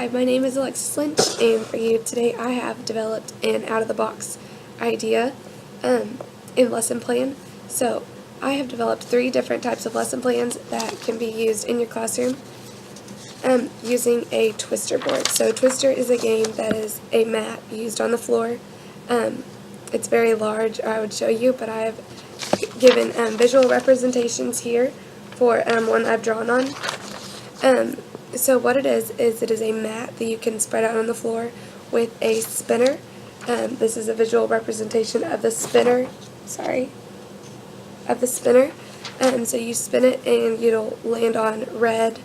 Hi, my name is Alexis Lynch, and for you today I have developed an out-of-the-box idea in lesson plan. So I have developed 3 different types of lesson plans that can be used in your classroom using a twister board. So twister is a game that is a mat used on the floor. It's very large, I would show you, but I have given visual representations here for one I've drawn on. So what it is a mat that you can spread out on the floor with a spinner. This is a visual representation of the spinner, so you spin it and it'll land on red,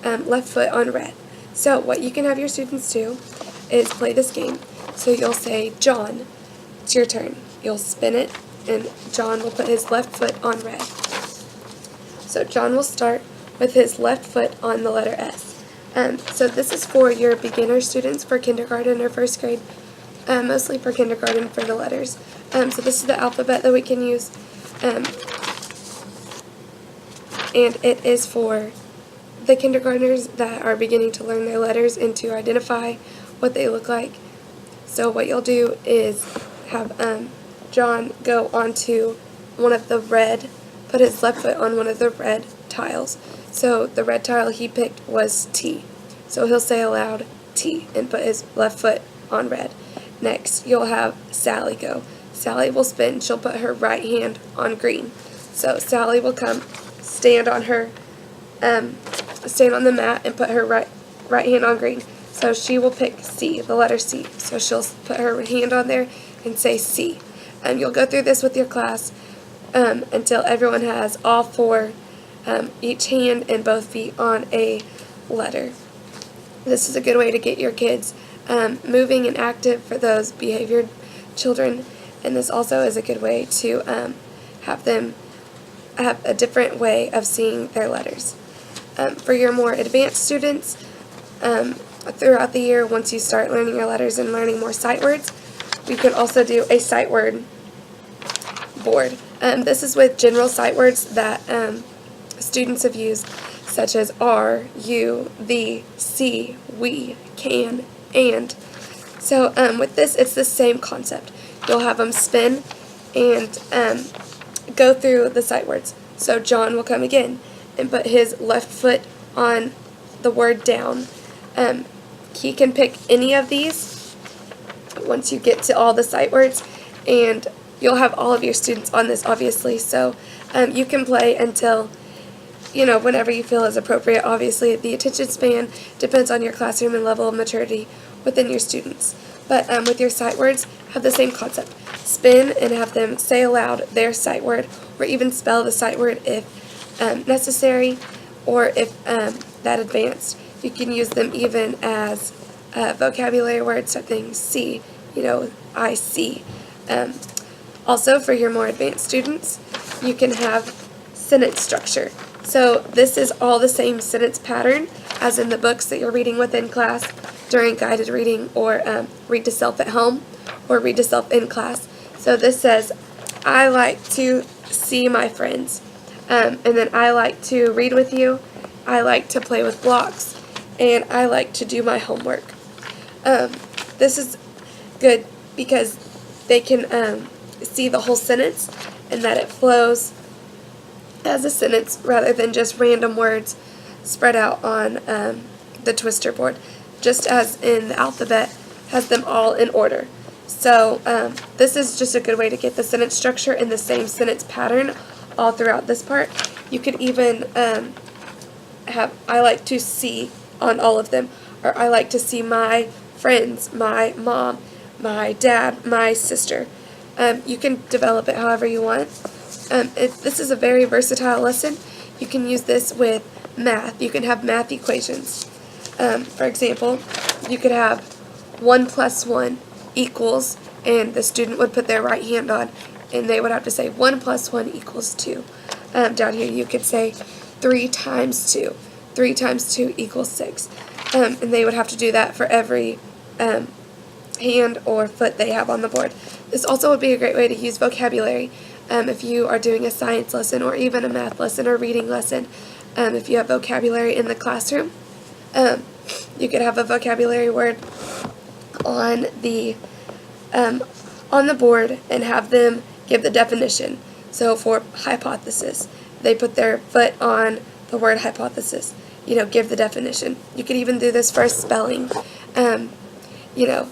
left foot on red. So what you can have your students do is play this game. So you'll say, John, it's your turn. You'll spin it and John will put his left foot on red. So John will start with his left foot on the letter S. So this is for your beginner students for kindergarten or first grade, mostly for kindergarten for the letters. So this is the alphabet that we can use, and it is for the kindergartners that are beginning to learn their letters and to identify what they look like. So what you'll do is have John go onto one of the red, put his left foot on one of the red tiles. So the red tile he picked was T. So he'll say aloud T and put his left foot on red. Next, you'll have Sally go. Sally will spin. She'll put her right hand on green. So Sally will come, stand on the mat and put her right hand on green. So she will pick C, the letter C. So she'll put her hand on there and say C. You'll go through this with your class until everyone has all 4, each hand and both feet on a letter. This is a good way to get your kids moving and active for those behaviored children, and this also is a good way to have them have a different way of seeing their letters. For your more advanced students, throughout the year, once you start learning your letters and learning more sight words, we can also do a sight word board. This is with general sight words that students have used, such as are, you, thee, see, we, can, and. So with this, it's the same concept. You'll have them spin and go through the sight words. So John will come again and put his left foot on the word down. He can pick any of these once you get to all the sight words, and you'll have all of your students on this, obviously, so you can play until, whenever you feel is appropriate. Obviously, the attention span depends on your classroom and level of maturity within your students. But with your sight words, have the same concept. Spin and have them say aloud their sight word, or even spell the sight word if necessary, or if that advanced. You can use them even as vocabulary words, something see, I see. Also, for your more advanced students, you can have sentence structure. So this is all the same sentence pattern as in the books that you're reading within class during guided reading, or read to self at home, or read to self in class. So this says, I like to see my friends, and then I like to read with you, I like to play with blocks, and I like to do my homework. This is good because they can see the whole sentence and that it flows as a sentence rather than just random words spread out on the twister board, just as in the alphabet has them all in order. So this is just a good way to get the sentence structure in the same sentence pattern all throughout this part. You could even have I like to see on all of them, or I like to see my friends, my mom, my dad, my sister. You can develop it however you want. This is a very versatile lesson. You can use this with math. You can have math equations. For example, you could have 1 + 1 equals, and the student would put their right hand on, and they would have to say 1 + 1 = 2. Down here you could say 3 × 2. 3 × 2 = 6. And they would have to do that for every hand or foot they have on the board. This also would be a great way to use vocabulary if you are doing a science lesson or even a math lesson or reading lesson. If you have vocabulary in the classroom, you could have a vocabulary word on the board and have them give the definition. So for hypothesis, they put their foot on the word hypothesis. Give the definition. You could even do this for spelling. You know,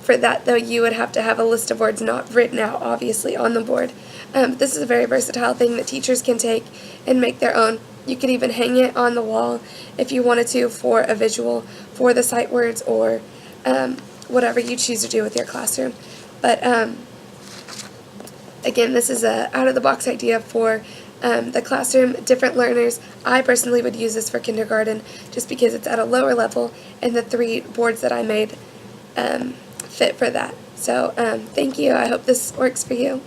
for that, though, you would have to have a list of words not written out, obviously, on the board. This is a very versatile thing that teachers can take and make their own. You could even hang it on the wall if you wanted to for a visual for the sight words, or whatever you choose to do with your classroom. But again, this is a out-of-the-box idea for the classroom, different learners. I personally would use this for kindergarten just because it's at a lower level, and the 3 boards that I made fit for that. So thank you. I hope this works for you.